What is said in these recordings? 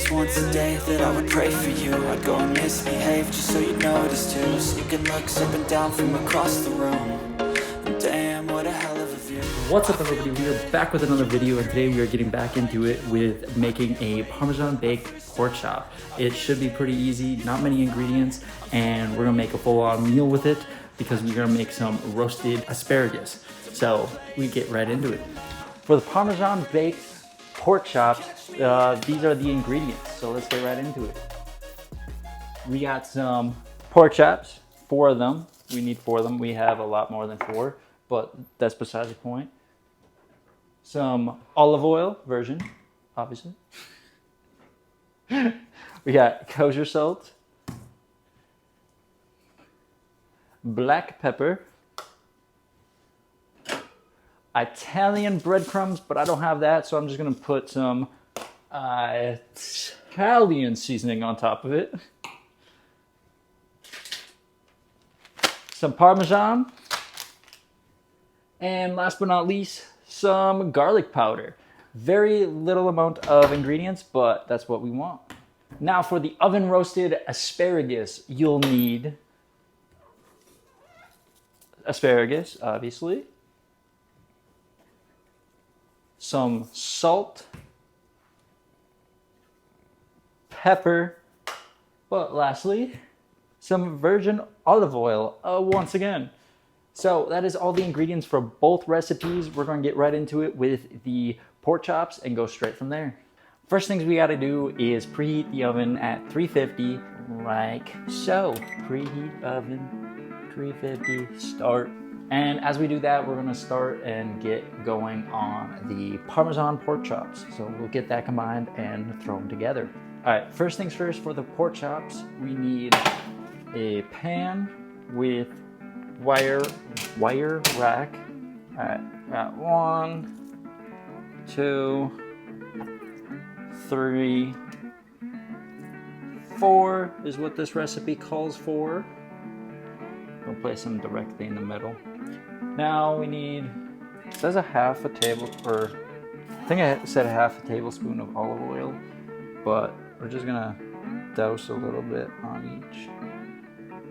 just once a day that I would pray for you. I'd go and misbehave just so you'd notice too. Sneaking looks up and down from across the room. And damn, what a hell of a view. What's up everybody, we are back with another video, and today we are getting back into it with making a Parmesan baked pork chop. It should be pretty easy, not many ingredients, and we're gonna make a full-on meal with it because we're gonna make some roasted asparagus. So we get right into it. For the Parmesan baked pork chops, these are the ingredients, so let's get right into it. We got some pork chops, 4 of them. We need 4 of them. We have a lot more than 4, but that's besides the point. Some olive oil version, obviously. We got kosher salt, black pepper, Italian breadcrumbs, but I don't have that, so I'm just gonna put some Italian seasoning on top of it. Some Parmesan, and last but not least, some garlic powder. Very little amount of ingredients, but that's what we want. Now for the oven roasted asparagus, you'll need asparagus, obviously, some salt, pepper, but lastly, some virgin olive oil, once again. So that is all the ingredients for both recipes. We're going to get right into it with the pork chops and go straight from there. First things we got to do is preheat the oven at 350, like so. Preheat oven, 350, start. And as we do that, we're going to start and get going on the Parmesan pork chops. So we'll get that combined and throw them together. All right, first things first, for the pork chops, we need a pan with wire rack. All right, got 1, 2, 3, 4 is what this recipe calls for. We'll place them directly in the middle. Now we need, it says a half a table, or I think I said a half a tablespoon of olive oil, but we're just gonna douse a little bit on each.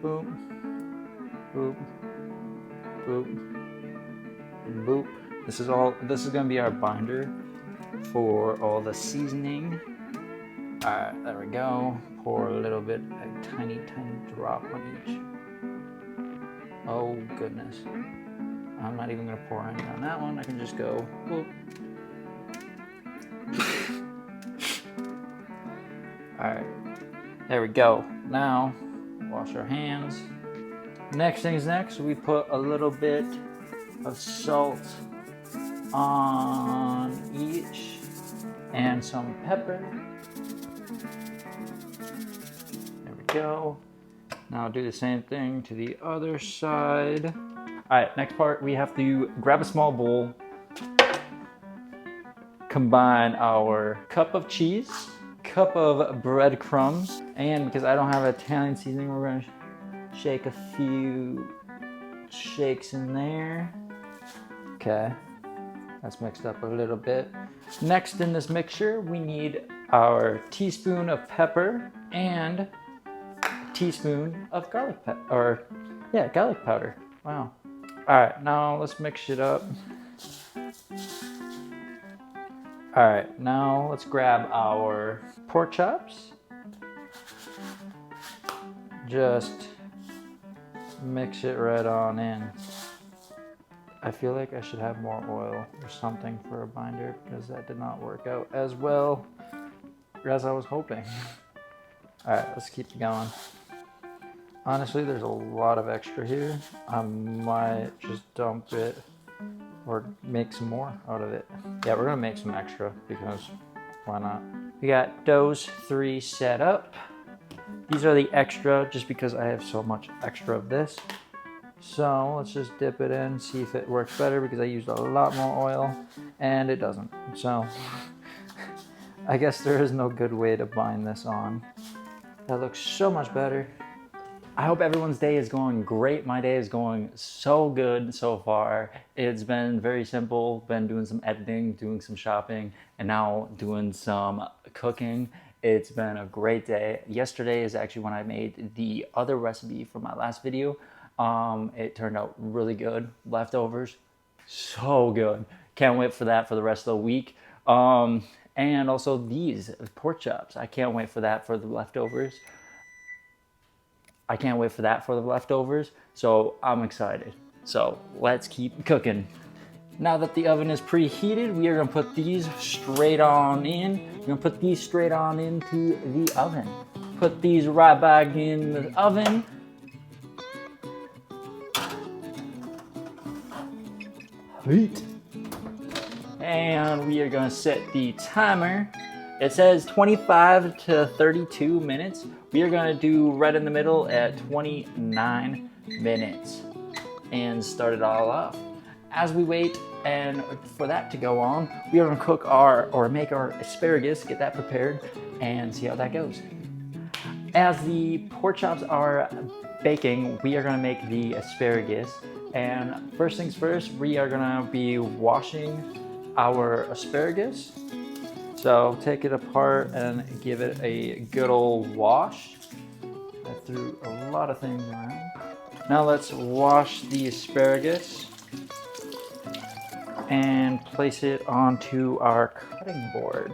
Boom, boop, boop, boop. This is gonna be our binder for all the seasoning. All right, there we go. Pour a little bit, a tiny drop on each. Oh goodness. I'm not even gonna pour any on that one. I can just go, whoop. All right, there we go. Now, wash our hands. Next things next, we put a little bit of salt on each and some pepper. There we go. Now do the same thing to the other side. All right, next part, we have to grab a small bowl, combine our cup of cheese, cup of breadcrumbs, and because I don't have Italian seasoning, we're gonna shake a few shakes in there. Okay, that's mixed up a little bit. Next in this mixture, we need our teaspoon of pepper and teaspoon of garlic powder. Wow. All right, now let's mix it up. All right, now let's grab our pork chops. Just mix it right on in. I feel like I should have more oil or something for a binder because that did not work out as well as I was hoping. All right, let's keep going. Honestly, there's a lot of extra here. I might just dump it or make some more out of it. Yeah, we're gonna make some extra because why not? We got those 3 set up. These are the extra just because I have so much extra of this. So let's just dip it in, see if it works better because I used a lot more oil and it doesn't. So I guess there is no good way to bind this on. That looks so much better. I hope everyone's day is going great. My day is going so good so far. It's been very simple. Been doing some editing, doing some shopping, and now doing some cooking. It's been a great day. Yesterday is actually when I made the other recipe for my last video. It turned out really good. Leftovers, so good. Can't wait for that for the rest of the week. And also these pork chops. I can't wait for that for the leftovers. So I'm excited. So let's keep cooking. Now that the oven is preheated, we are gonna put these straight on in. We're gonna put these straight on into the oven. Put these right back in the oven. Heat. And we are gonna set the timer. It says 25 to 32 minutes. We are gonna do right in the middle at 29 minutes and start it all off. As we wait and for that to go on, we are gonna cook make our asparagus, get that prepared and see how that goes. As the pork chops are baking, we are gonna make the asparagus. And first things first, we are gonna be washing our asparagus. So take it apart and give it a good old wash. I threw a lot of things around. Now let's wash the asparagus and place it onto our cutting board,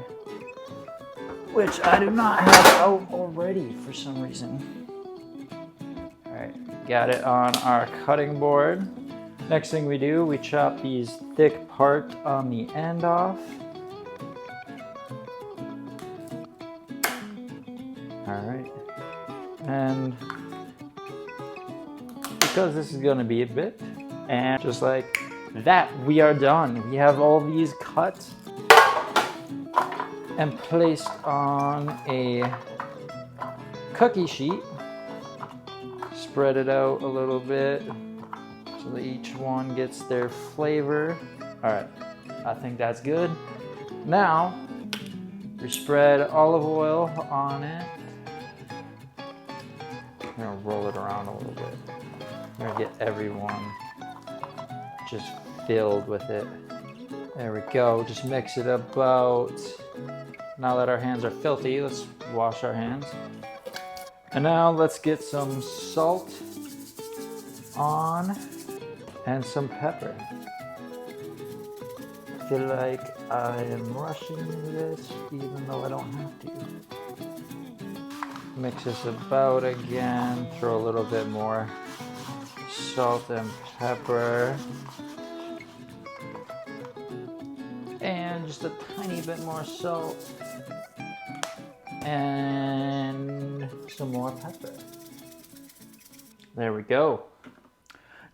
which I do not have out already for some reason. All right, got it on our cutting board. Next thing we do, we chop these thick parts on the end off. All right, and because this is gonna be a bit, and just like that, we are done. We have all these cut and placed on a cookie sheet. Spread it out a little bit so that each one gets their flavor. All right, I think that's good. Now, we spread olive oil on it. I'm gonna roll it around a little bit. I'm gonna get everyone just filled with it. There we go, just mix it about. Now that our hands are filthy, let's wash our hands. And now let's get some salt on and some pepper. I feel like I am rushing this even though I don't have to. Mix this about again, throw a little bit more salt and pepper. And just a tiny bit more salt. And some more pepper. There we go.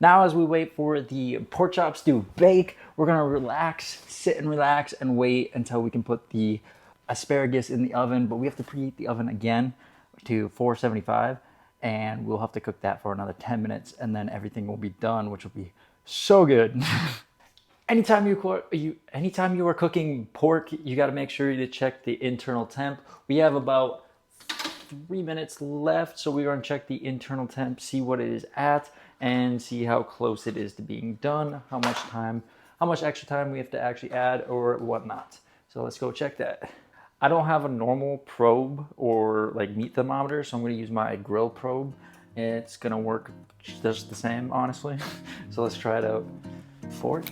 Now as we wait for the pork chops to bake, we're gonna relax, sit and relax and wait until we can put the asparagus in the oven, but we have to preheat the oven again to 475 and we'll have to cook that for another 10 minutes and then everything will be done, which will be so good. Anytime you are cooking pork, you got to make sure to check the internal temp. We have about 3 minutes left, so we're going to check the internal temp, see what it is at, and see how close it is to being done, how much extra time we have to actually add or whatnot. So let's go check that. I don't have a normal probe or like meat thermometer, so I'm going to use my grill probe. It's going to work just the same, honestly. So let's try it out. Fork.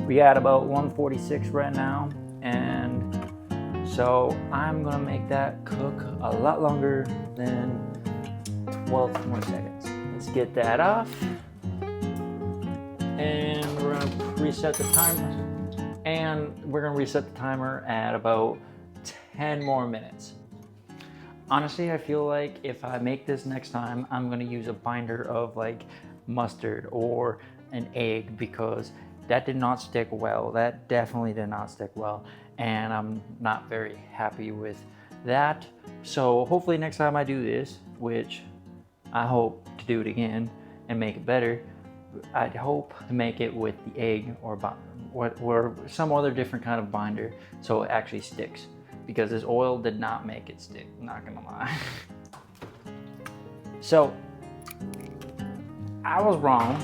We got about 146 right now, and so I'm gonna make that cook a lot longer than 12 more seconds. Let's get that off, and we're gonna reset the timer, at about 10 more minutes. Honestly, I feel like if I make this next time, I'm gonna use a binder of like mustard or an egg because that did not stick well. That definitely did not stick well. And I'm not very happy with that. So hopefully next time I do this, which I hope to do it again and make it better, I'd hope to make it with the egg or some other different kind of binder so it actually sticks. Because this oil did not make it stick, not gonna lie. So, I was wrong.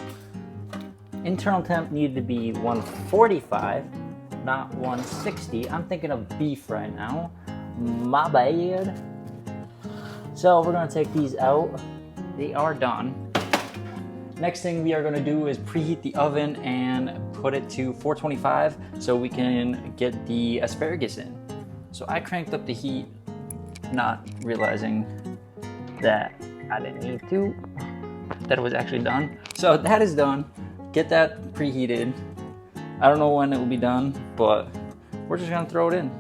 Internal temp needed to be 145, not 160. I'm thinking of beef right now. My bad. So we're gonna take these out. They are done. Next thing we are gonna do is preheat the oven and put it to 425 so we can get the asparagus in. So I cranked up the heat, not realizing that I didn't need to, that it was actually done. So that is done. Get that preheated. I don't know when it will be done, but we're just gonna throw it in.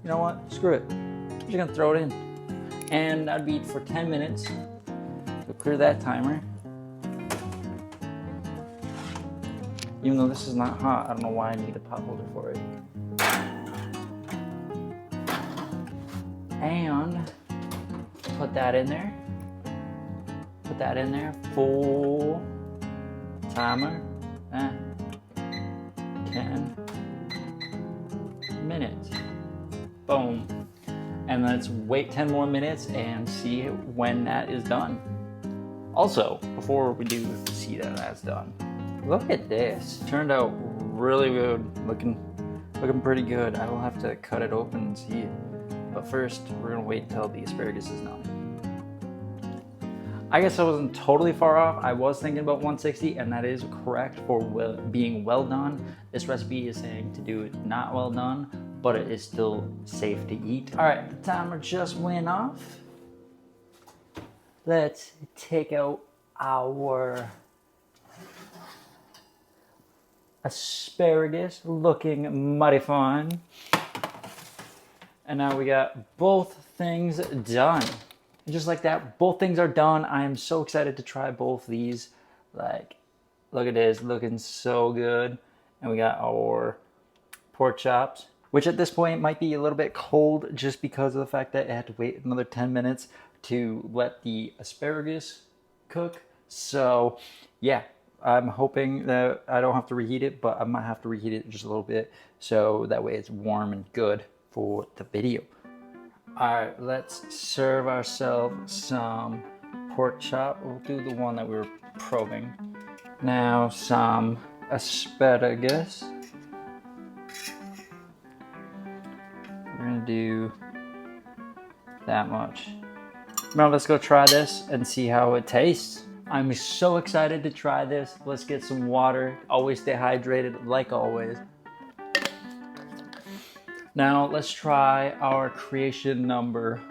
You know what? Screw it. We're just gonna throw it in. And that'd be for 10 minutes. So clear that timer. Even though this is not hot, I don't know why I need a pot holder for it. And put that in there. Put that in there. Full timer. 10 minutes. Boom. And let's wait 10 more minutes and see when that is done. Also, before we do see that that's done, look at this. Turned out really good. Looking pretty good. I will have to cut it open and see it. But first, we're gonna wait until the asparagus is done. I guess I wasn't totally far off. I was thinking about 160, and that is correct for being well done. This recipe is saying to do it not well done, but it is still safe to eat. All right, the timer just went off. Let's take out our asparagus, looking mighty fine. And now we got both things done. And just like that, both things are done. I am so excited to try both these. Like, look at this, looking so good. And we got our pork chops, which at this point might be a little bit cold just because of the fact that it had to wait another 10 minutes to let the asparagus cook. So yeah, I'm hoping that I don't have to reheat it, but I might have to reheat it just a little bit so that way it's warm and good for the video. All right, let's serve ourselves some pork chop. We'll do the one that we were probing. Now some asparagus. We're gonna do that much. Now let's go try this and see how it tastes. I'm so excited to try this. Let's get some water. Always stay hydrated, like always. Now let's try our creation number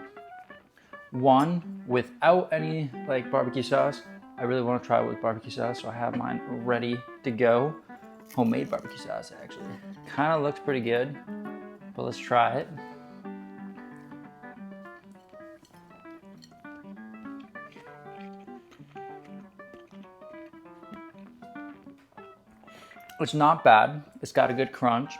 1 without any like barbecue sauce. I really want to try it with barbecue sauce, so I have mine ready to go. Homemade barbecue sauce, actually. Kind of looks pretty good, but let's try it. It's not bad. It's got a good crunch.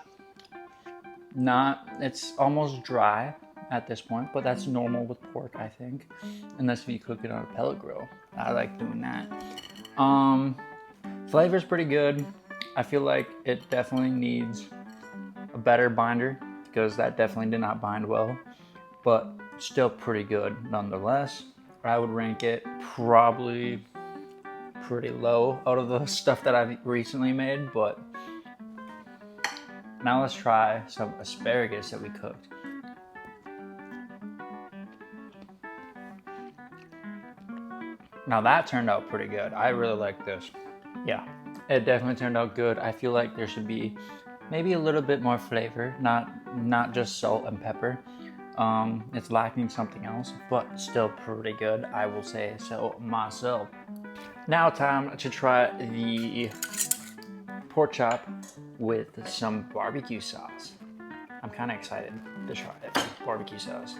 It's almost dry at this point, but that's normal with pork, I think, unless if you cook it on a pellet grill. I like doing that. Flavor's pretty good. I feel like it definitely needs a better binder because that definitely did not bind well, but still pretty good nonetheless. I would rank it probably pretty low out of the stuff that I've recently made, but now let's try some asparagus that we cooked. Now that turned out pretty good. I really like this. Yeah, it definitely turned out good. I feel like there should be maybe a little bit more flavor, not just salt and pepper. It's lacking something else, but still pretty good, I will say so myself. Now time to try the pork chop with some barbecue sauce. I'm kind of excited to try it with barbecue sauce.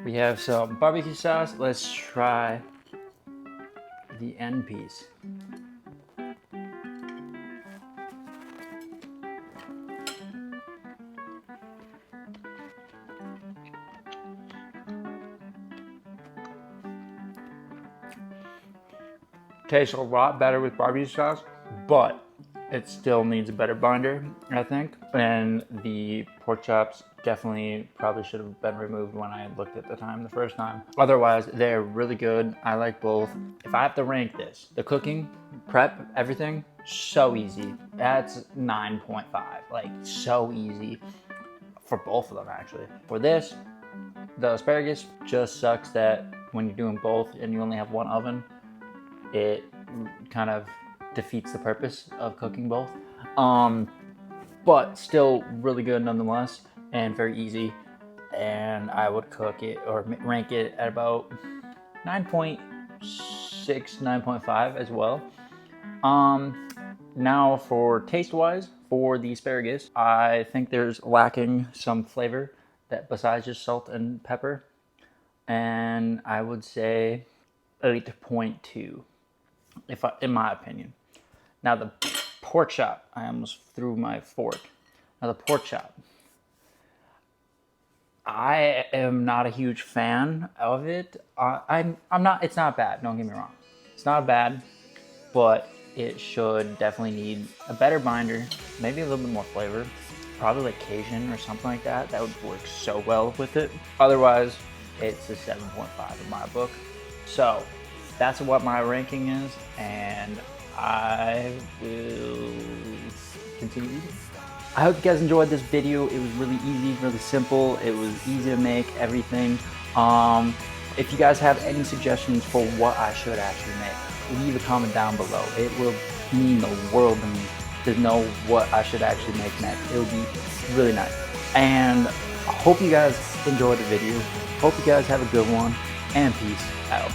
We have some barbecue sauce. Let's try the end piece. Tastes a lot better with barbecue sauce, but it still needs a better binder, I think. And the pork chops definitely probably should have been removed when I looked at the time the first time. Otherwise, they're really good. I like both. If I have to rank this, the cooking, prep, everything, so easy. That's 9.5, like so easy for both of them actually. For this, the asparagus just sucks that when you're doing both and you only have one oven, it kind of defeats the purpose of cooking both. But still really good nonetheless and very easy. And I would cook it or rank it at about 9.6, 9.5 as well. Now for taste-wise, for the asparagus, I think there's lacking some flavor that besides just salt and pepper. And I would say 8.2, in my opinion. Now the pork chop, I almost threw my fork. Now the pork chop, I am not a huge fan of it. I'm not. It's not bad. Don't get me wrong. It's not bad, but it should definitely need a better binder, maybe a little bit more flavor, probably like Cajun or something like that. That would work so well with it. Otherwise, it's a 7.5 in my book. So that's what my ranking is, and I will continue eating. I hope you guys enjoyed this video. It was really easy, really simple. It was easy to make everything. If you guys have any suggestions for what I should actually make, leave a comment down below. It will mean the world to me to know what I should actually make next. It will be really nice. And I hope you guys enjoyed the video. Hope you guys have a good one, and peace out.